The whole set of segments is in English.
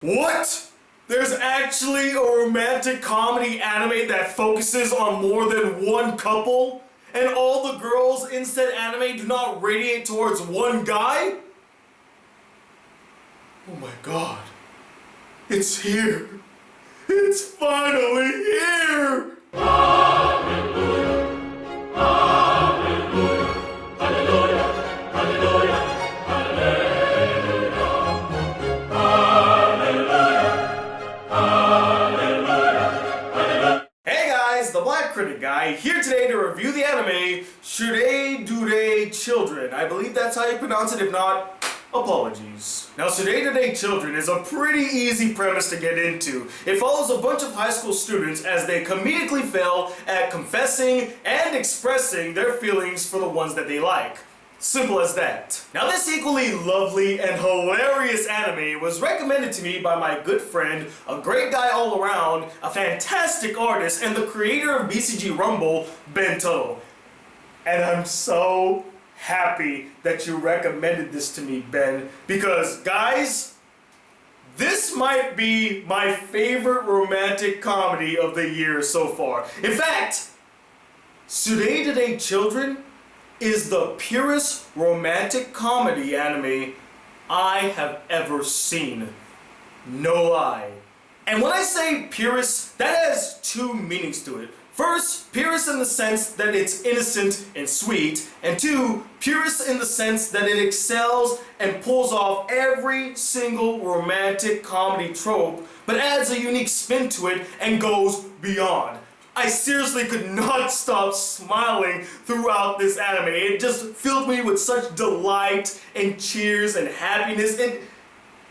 What? There's actually a romantic comedy anime that focuses on more than one couple? And all the girls in said anime do not radiate towards one guy? Oh my god. It's here. It's finally here! The Black Critic Guy, here today to review the anime Tsuredure Children. I believe that's how you pronounce it, if not, apologies. Now, Tsuredure Children is a pretty easy premise to get into. It follows a bunch of high school students as they comedically fail at confessing and expressing their feelings for the ones that they like. Simple as that. Now, this equally lovely and hilarious anime was recommended to me by my good friend, a great guy all around, a fantastic artist, and the creator of BCG Rumble, Ben Tuttle. And I'm so happy that you recommended this to me, Ben, because guys, this might be my favorite romantic comedy of the year so far. In fact, Tsuredure Children is the purest romantic comedy anime I have ever seen. No lie. And when I say purest, that has two meanings to it. First, purest in the sense that it's innocent and sweet, and two, purest in the sense that it excels and pulls off every single romantic comedy trope, but adds a unique spin to it and goes beyond. I seriously could not stop smiling throughout this anime. It just filled me with such delight and cheers and happiness. And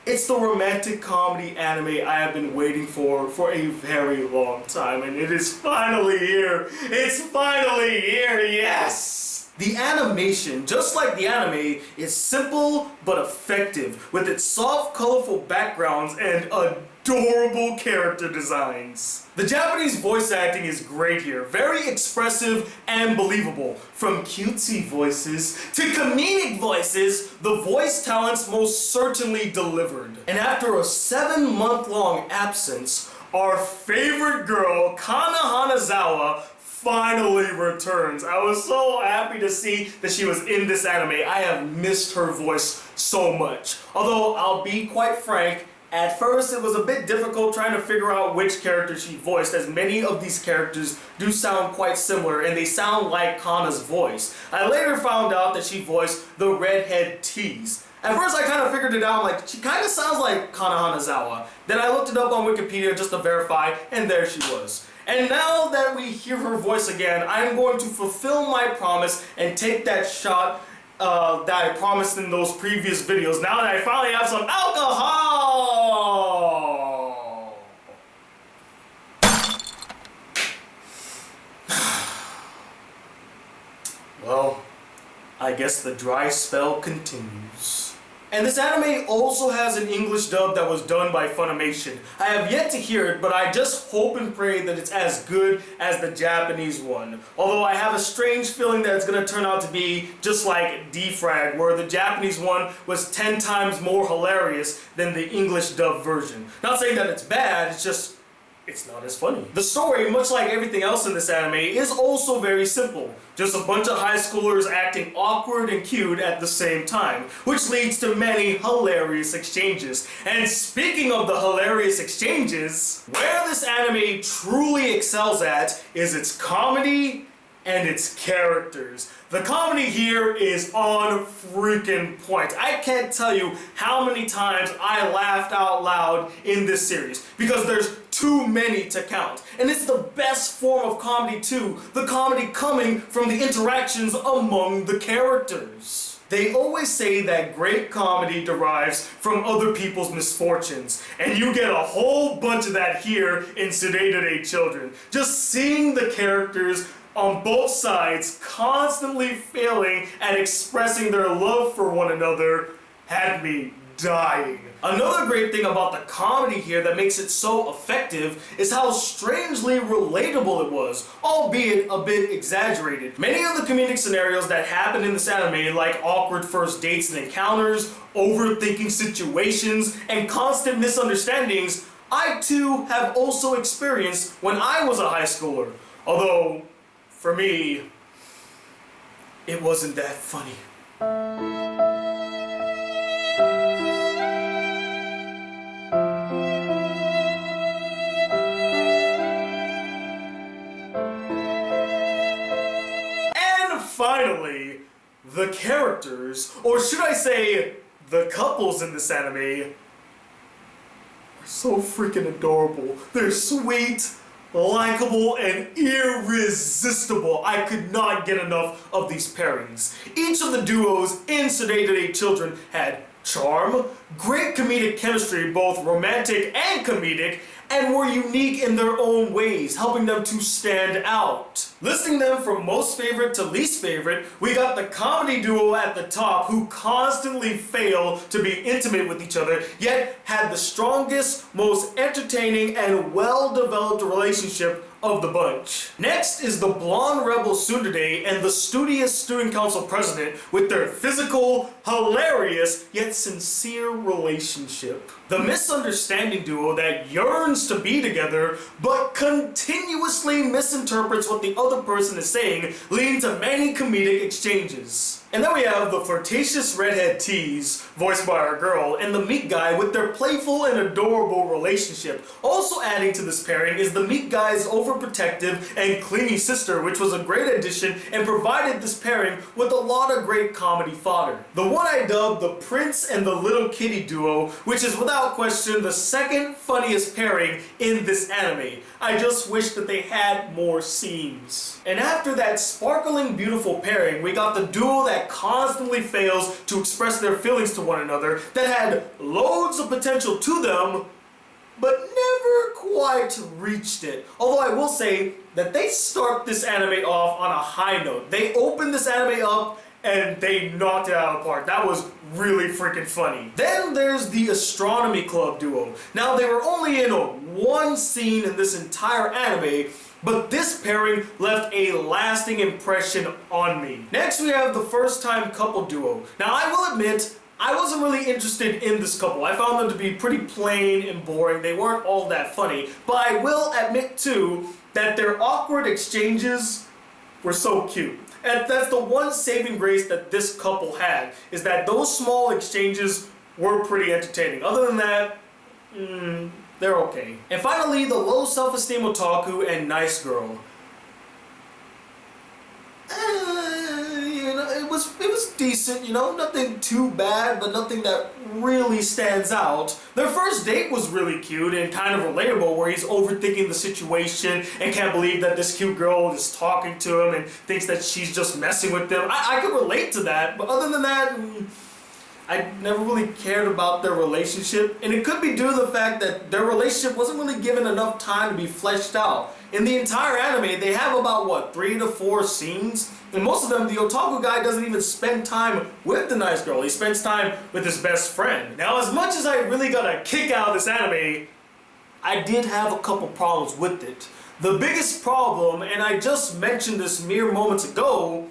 it's the romantic comedy anime I have been waiting for a very long time. And it is finally here. It's finally here, yes! The animation, just like the anime, is simple but effective, with its soft, colorful backgrounds and adorable character designs. The Japanese voice acting is great here, very expressive and believable. From cutesy voices to comedic voices, the voice talents most certainly delivered. And after a 7-month-long absence, our favorite girl, Kana Hanazawa, finally returns. I was so happy to see that she was in this anime. I have missed her voice so much. Although, I'll be quite frank, at first it was a bit difficult trying to figure out which character she voiced, as many of these characters do sound quite similar and they sound like Kana's voice. I later found out that she voiced the redhead tease. At first I kind of figured it out, like, she kind of sounds like Kana Hanazawa. Then I looked it up on Wikipedia just to verify, and there she was. And now that we hear her voice again, I'm going to fulfill my promise and take that shot that I promised in those previous videos, now that I finally have some alcohol! Well, I guess the dry spell continues. And this anime also has an English dub that was done by Funimation. I have yet to hear it, but I just hope and pray that it's as good as the Japanese one. Although I have a strange feeling that it's going to turn out to be just like Defrag, where the Japanese one was 10 times more hilarious than the English dub version. Not saying that it's bad, it's just it's not as funny. The story, much like everything else in this anime, is also very simple. Just a bunch of high schoolers acting awkward and cute at the same time, which leads to many hilarious exchanges. And speaking of the hilarious exchanges, where this anime truly excels at is its comedy and its characters. The comedy here is on freaking point. I can't tell you how many times I laughed out loud in this series, because there's too many to count. And it's the best form of comedy too, the comedy coming from the interactions among the characters. They always say that great comedy derives from other people's misfortunes, and you get a whole bunch of that here in Tsuredure Children. Just seeing the characters on both sides constantly failing at expressing their love for one another had me dying. Another great thing about the comedy here that makes it so effective is how strangely relatable it was, albeit a bit exaggerated. Many of the comedic scenarios that happen in this anime, like awkward first dates and encounters, overthinking situations, and constant misunderstandings, I too have also experienced when I was a high schooler. Although, for me, it wasn't that funny. And finally, the characters, or should I say, the couples in this anime, are so freaking adorable. They're sweet, likable, and irresistible. I could not get enough of these pairings. Each of the duos in Tsuredure Children had charm, great comedic chemistry, both romantic and comedic, and were unique in their own ways, helping them to stand out. Listing them from most favorite to least favorite, we got the comedy duo at the top who constantly fail to be intimate with each other, yet had the strongest, most entertaining, and well-developed relationship of the bunch. Next is the blonde rebel Tsundere and the studious student council president with their physical, hilarious, yet sincere relationship. The misunderstanding duo that yearns to be together but continuously misinterprets what the other person is saying, leading to many comedic exchanges. And then we have the flirtatious redhead tease, voiced by our girl, and the meek guy with their playful and adorable relationship. Also adding to this pairing is the meek guy's overprotective and clingy sister, which was a great addition and provided this pairing with a lot of great comedy fodder. The one I dubbed the Prince and the Little Kitty duo, which is without question the second funniest pairing in this anime. I just wish that they had more scenes. And after that sparkling beautiful pairing, we got the duo that constantly fails to express their feelings to one another, that had loads of potential to them, but never quite reached it. Although I will say that they start this anime off on a high note. They open this anime up and they knocked it out of the park. That was really freaking funny. Then there's the Astronomy Club duo. Now they were only in one scene in this entire anime, but this pairing left a lasting impression on me. Next we have the first time couple duo. Now I will admit, I wasn't really interested in this couple. I found them to be pretty plain and boring. They weren't all that funny. But I will admit too that their awkward exchanges were so cute. And that's the one saving grace that this couple had, is that those small exchanges were pretty entertaining. Other than that, they're okay. And finally, the low self-esteem otaku and nice girl. It was decent, you know, nothing too bad, but nothing that really stands out. Their first date was really cute and kind of relatable, where he's overthinking the situation and can't believe that this cute girl is talking to him and thinks that she's just messing with him. I could relate to that, but other than that, I never really cared about their relationship, and it could be due to the fact that their relationship wasn't really given enough time to be fleshed out. In the entire anime, they have about, what, 3 to 4 scenes? And most of them, the otaku guy doesn't even spend time with the nice girl. He spends time with his best friend. Now, as much as I really got a kick out of this anime, I did have a couple problems with it. The biggest problem, and I just mentioned this mere moments ago,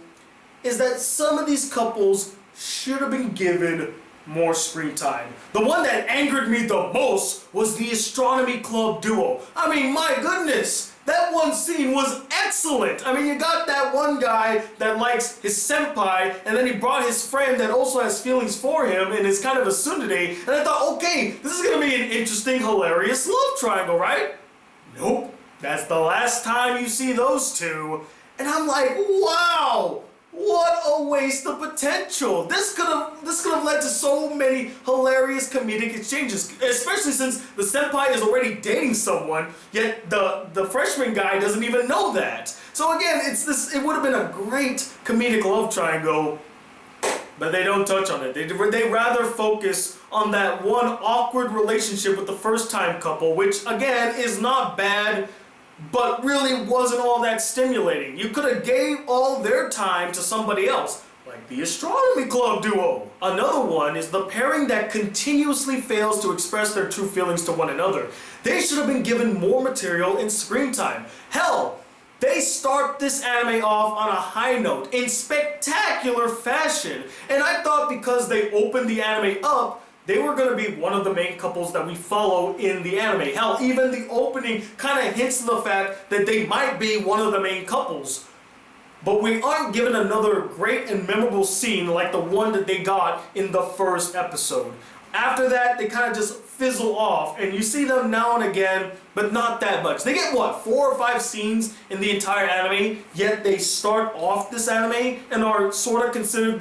is that some of these couples should have been given more screen time. The one that angered me the most was the Astronomy Club duo. I mean, my goodness, that one scene was excellent. I mean, you got that one guy that likes his senpai, and then he brought his friend that also has feelings for him and is kind of a tsundere, and I thought, okay, this is gonna be an interesting, hilarious love triangle, right? Nope, that's the last time you see those two, and I'm like, wow! What a waste of potential! This could have led to so many hilarious comedic exchanges, especially since the senpai is already dating someone, yet the freshman guy doesn't even know that. So again, it would have been a great comedic love triangle, but they don't touch on it. They rather focus on that one awkward relationship with the first time couple, which again is not bad, but really wasn't all that stimulating. You could have gave all their time to somebody else, like like the astronomy club duo. Another one is the pairing that continuously fails to express their true feelings to one another. They should have been given more material and screen time. Hell, they start this anime off on a high note in spectacular fashion, and I thought because they opened the anime up, they were going to be one of the main couples that we follow in the anime. Hell, even the opening kind of hints to the fact that they might be one of the main couples. But we aren't given another great and memorable scene like the one that they got in the first episode. After that, they kind of just fizzle off, and you see them now and again, but not that much. They get, what, 4 or 5 scenes in the entire anime, yet they start off this anime and are sort of considered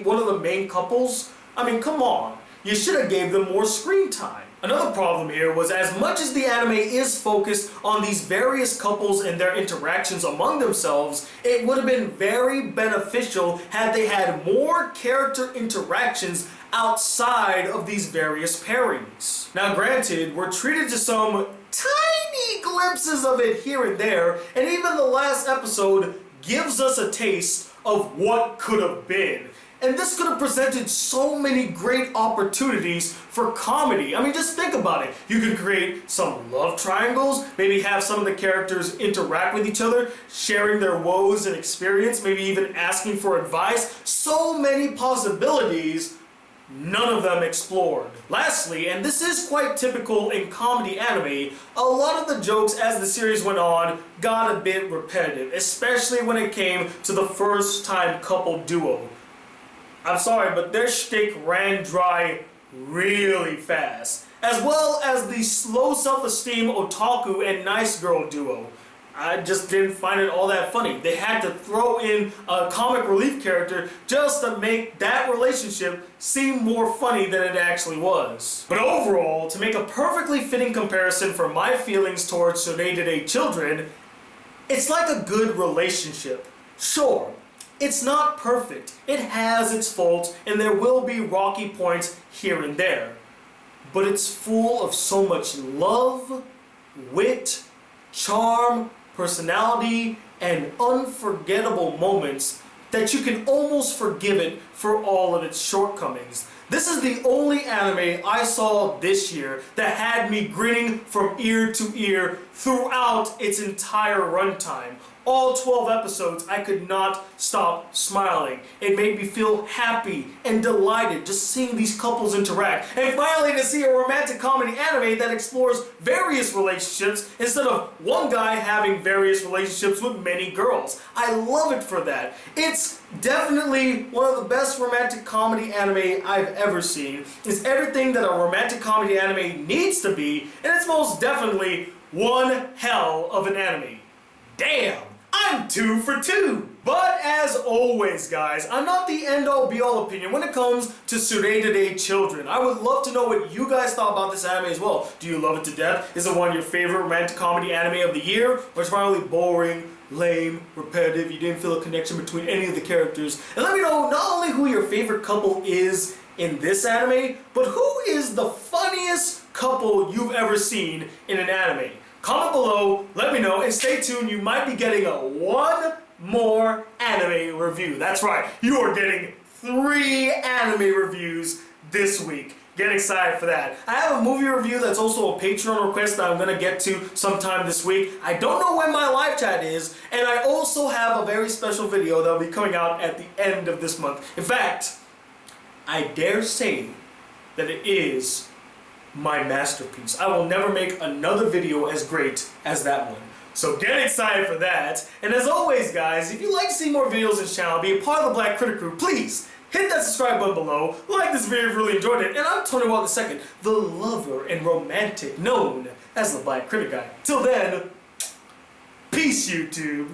one of the main couples? I mean, come on. You should have gave them more screen time. Another problem here was, as much as the anime is focused on these various couples and their interactions among themselves, it would have been very beneficial had they had more character interactions outside of these various pairings. Now granted, we're treated to some tiny glimpses of it here and there, and even the last episode gives us a taste of what could have been. And this could have presented so many great opportunities for comedy. I mean, just think about it. You could create some love triangles, maybe have some of the characters interact with each other, sharing their woes and experience, maybe even asking for advice. So many possibilities, none of them explored. Lastly, and this is quite typical in comedy anime, a lot of the jokes as the series went on got a bit repetitive, especially when it came to the first time couple duo. I'm sorry, but their shtick ran dry really fast. As well as the slow self-esteem otaku and nice girl duo. I just didn't find it all that funny. They had to throw in a comic relief character just to make that relationship seem more funny than it actually was. But overall, to make a perfectly fitting comparison for my feelings towards Tsuredure Children, it's like a good relationship. Sure, it's not perfect. It has its faults, and there will be rocky points here and there. But it's full of so much love, wit, charm, personality, and unforgettable moments that you can almost forgive it for all of its shortcomings. This is the only anime I saw this year that had me grinning from ear to ear throughout its entire runtime. All 12 episodes, I could not stop smiling. It made me feel happy and delighted just seeing these couples interact. And finally to see a romantic comedy anime that explores various relationships instead of one guy having various relationships with many girls. I love it for that. It's definitely one of the best romantic comedy anime I've ever seen. It's everything that a romantic comedy anime needs to be, and it's most definitely one hell of an anime. Damn! I'm 2 for 2! But as always, guys, I'm not the end-all be-all opinion when it comes to Tsuredure Children. I would love to know what you guys thought about this anime as well. Do you love it to death? Is it one of your favorite romantic comedy anime of the year? Or is it finally boring, lame, repetitive, you didn't feel a connection between any of the characters? And let me know not only who your favorite couple is in this anime, but who is the funniest couple you've ever seen in an anime? Comment below, let me know, and stay tuned. You might be getting one more anime review. That's right, you are getting 3 anime reviews this week. Get excited for that. I have a movie review that's also a Patreon request that I'm going to get to sometime this week. I don't know when my live chat is, and I also have a very special video that will be coming out at the end of this month. In fact, I dare say that it is my masterpiece. I will never make another video as great as that one. So get excited for that. And as always, guys, if you'd like to see more videos on this channel, be a part of the Black Critic crew, please hit that subscribe button below, like this video if you really enjoyed it, and I'm Tony Walt II, the lover and romantic known as the Black Critic Guy. Till then, peace, YouTube.